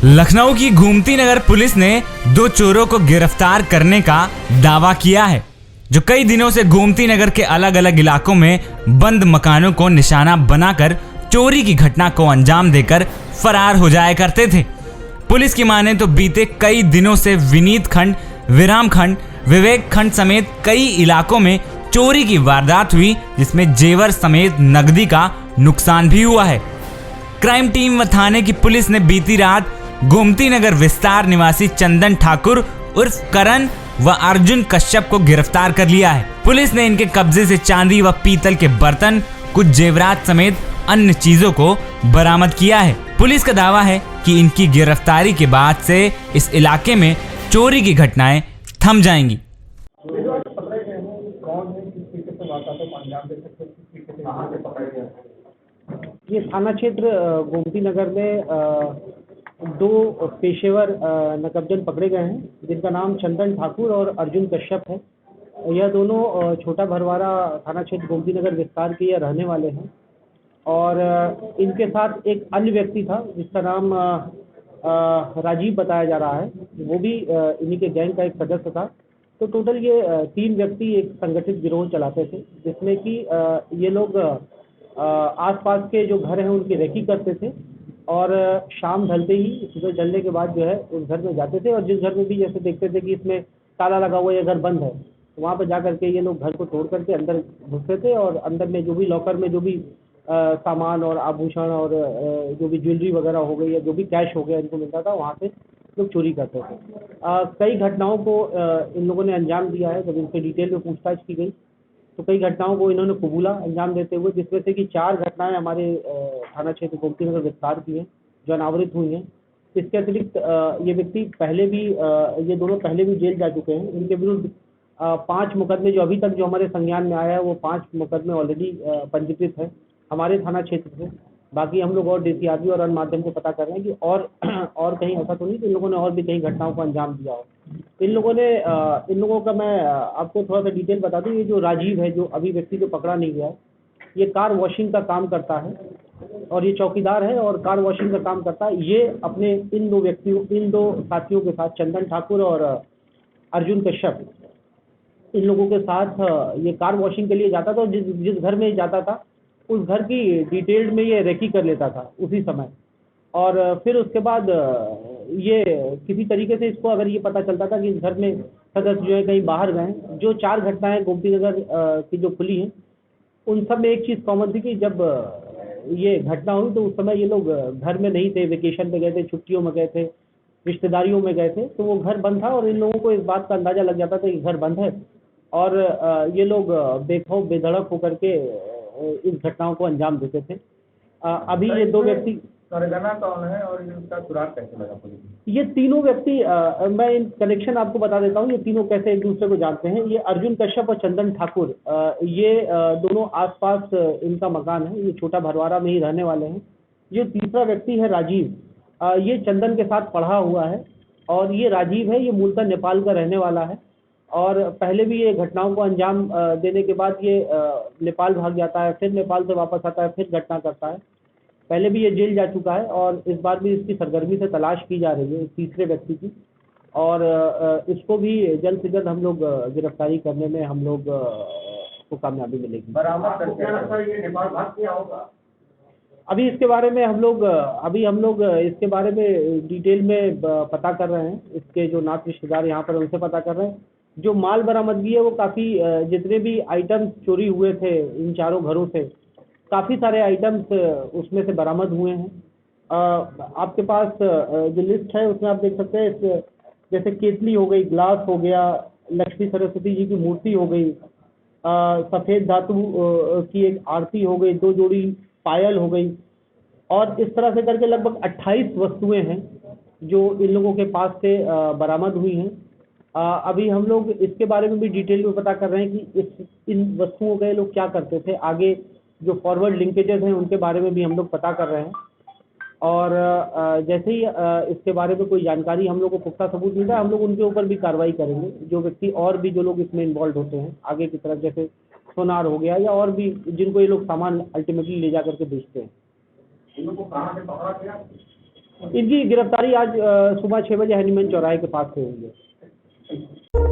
लखनऊ की गोमती नगर पुलिस ने 2 चोरों को गिरफ्तार करने का दावा किया है, जो कई दिनों से गोमती नगर के अलग अलग इलाकों में बंद मकानों को निशाना बनाकर चोरी की घटना को अंजाम देकर फरार हो जाया करते थे। पुलिस की माने तो बीते कई दिनों से विनीत खंड, विराम खंड, विवेक खंड समेत कई इलाकों में चोरी की वारदात हुई, जिसमें जेवर समेत नकदी का नुकसान भी हुआ है। क्राइम टीम व थाने की पुलिस ने बीती रात गोमती नगर विस्तार निवासी चंदन ठाकुर उर्फ करण व अर्जुन कश्यप को गिरफ्तार कर लिया है। पुलिस ने इनके कब्जे से चांदी व पीतल के बर्तन, कुछ जेवरात समेत अन्य चीजों को बरामद किया है। पुलिस का दावा है कि इनकी गिरफ्तारी के बाद से इस इलाके में चोरी की घटनाएं थम जाएंगी। ये थाना क्षेत्र गोमती नगर में 2 पेशेवर नकबजन पकड़े गए हैं, जिनका नाम चंदन ठाकुर और अर्जुन कश्यप है। यह दोनों छोटा भरवारा थाना क्षेत्र गोमती नगर विस्तार के रहने वाले हैं और इनके साथ एक अन्य व्यक्ति था जिसका नाम राजीव बताया जा रहा है, वो भी इन्हीं के गैंग का एक सदस्य था। तो टोटल ये 3 व्यक्ति एक संगठित गिरोह चलाते थे, जिसमें कि ये लोग आसपास के जो घर हैं उनकी रेकी करते थे और शाम ढलते ही, सुबह ढलने के बाद जो है उस घर में जाते थे और जिस घर में भी जैसे देखते थे कि इसमें ताला लगा हुआ है या घर बंद है, तो वहाँ पर जा करके ये लोग घर को तोड़ करके अंदर घुसते थे और अंदर में जो भी लॉकर में जो भी सामान और आभूषण और जो भी ज्वेलरी वगैरह हो गई या जो भी कैश हो गया इनको मिलता था, वहाँ से लोग चोरी करते थे। कई घटनाओं को इन लोगों ने अंजाम दिया है। जब इनसे डिटेल में पूछताछ की गई तो कई घटनाओं को इन्होंने कबूला अंजाम देते हुए, जिसमें से कि 4 घटनाएं हमारे थाना क्षेत्र गोमती नगर विस्तार की हैं जो अनावरित हुई हैं। इसके अतिरिक्त ये व्यक्ति पहले भी ये दोनों पहले भी जेल जा चुके हैं। इनके विरुद्ध 5 मुकदमे जो अभी तक जो हमारे संज्ञान में आया है वो 5 मुकदमे ऑलरेडी पंजीकृत है हमारे थाना क्षेत्र से। बाकी हम लोग और DCRB और अन्य माध्यम से पता कर रहे हैं कि और कहीं ऐसा तो नहीं कि इन लोगों ने और भी कई घटनाओं को अंजाम दिया हो। इन लोगों का मैं आपको थोड़ा सा डिटेल बता दूं। ये जो राजीव है, जो अभी व्यक्ति जो पकड़ा नहीं गया है, ये कार वॉशिंग का काम करता है और ये चौकीदार है और कार वॉशिंग का काम करता है। ये अपने इन 2 साथियों के साथ, चंदन ठाकुर और अर्जुन कश्यप, इन लोगों के साथ ये कार वॉशिंग के लिए जाता था और जिस घर में जाता था उस घर की डिटेल्ड में ये रेकी कर लेता था उसी समय। और फिर उसके बाद ये किसी तरीके से इसको अगर ये पता चलता था कि इस घर में सदस्य जो है कहीं बाहर गए, जो 4 घटनाएं गोमती नगर की जो खुली हैं उन सब में एक चीज़ कॉमन थी कि जब ये घटना हुई तो उस समय ये लोग घर में नहीं थे, वेकेशन पे गए थे, छुट्टियों में गए थे, रिश्तेदारियों में गए थे, तो वो घर बंद था और इन लोगों को इस बात का अंदाज़ा लग जाता था कि घर बंद है और ये लोग बेखौफ बेधड़क होकर के इस घटनाओं को अंजाम देते थे। अभी ये 2 व्यक्ति सरगना कौन है और इनका सुराग कैसे लगा पुलिस? ये तीनों व्यक्ति मैं इन कनेक्शन आपको बता देता हूँ, ये तीनों कैसे एक दूसरे को जानते हैं। ये अर्जुन कश्यप और चंदन ठाकुर, ये दोनों आसपास इनका मकान है, ये छोटा भरवारा में ही रहने वाले हैं। जो तीसरा व्यक्ति है राजीव, ये चंदन के साथ पढ़ा हुआ है और ये राजीव है, ये मूलतः नेपाल का रहने वाला है और पहले भी ये घटनाओं को अंजाम देने के बाद ये नेपाल भाग जाता है, फिर नेपाल से वापस आता है, फिर घटना करता है। पहले भी ये जेल जा चुका है और इस बार भी इसकी सरगर्मी से तलाश की जा रही है इस तीसरे व्यक्ति की और इसको भी जल्द से जल्द हम लोग गिरफ्तारी करने में हम लोग को कामयाबी मिलेगी। बरामद करके ये नेपाल भाग गया होगा। अभी इसके बारे में हम लोग इसके बारे में डिटेल में पता कर रहे हैं। इसके जो नात रिश्तेदार यहाँ पर उनसे पता कर रहे हैं। जो माल बरामदगी है वो काफ़ी, जितने भी आइटम्स चोरी हुए थे इन 4 घरों से, काफ़ी सारे आइटम्स उसमें से बरामद हुए हैं। आपके पास जो लिस्ट है उसमें आप देख सकते हैं, जैसे केतली हो गई, ग्लास हो गया, लक्ष्मी सरस्वती जी की मूर्ति हो गई, सफ़ेद धातु की एक आरती हो गई, 2 जोड़ी पायल हो गई और इस तरह से करके लगभग 28 वस्तुएं हैं जो इन लोगों के पास से बरामद हुई हैं। अभी हम लोग इसके बारे में भी डिटेल में पता कर रहे हैं कि इन वस्तुओं का ये लोग क्या करते थे। आगे जो फॉरवर्ड लिंकेजेस हैं उनके बारे में भी हम लोग पता कर रहे हैं और जैसे ही इसके बारे में कोई जानकारी हम लोग को पुख्ता सबूत मिलता है, हम लोग उनके ऊपर भी कार्रवाई करेंगे। जो व्यक्ति और भी जो लोग इसमें इन्वॉल्व होते हैं आगे की तरफ, जैसे सोनार हो गया या और भी जिनको ये लोग सामान अल्टीमेटली ले जा करके बेचते हैं। इन लोगों को कहाँ से पकड़ा गया? इनकी गिरफ्तारी आज सुबह 6 बजे हैनीमैन चौराहे के पास से हुई है।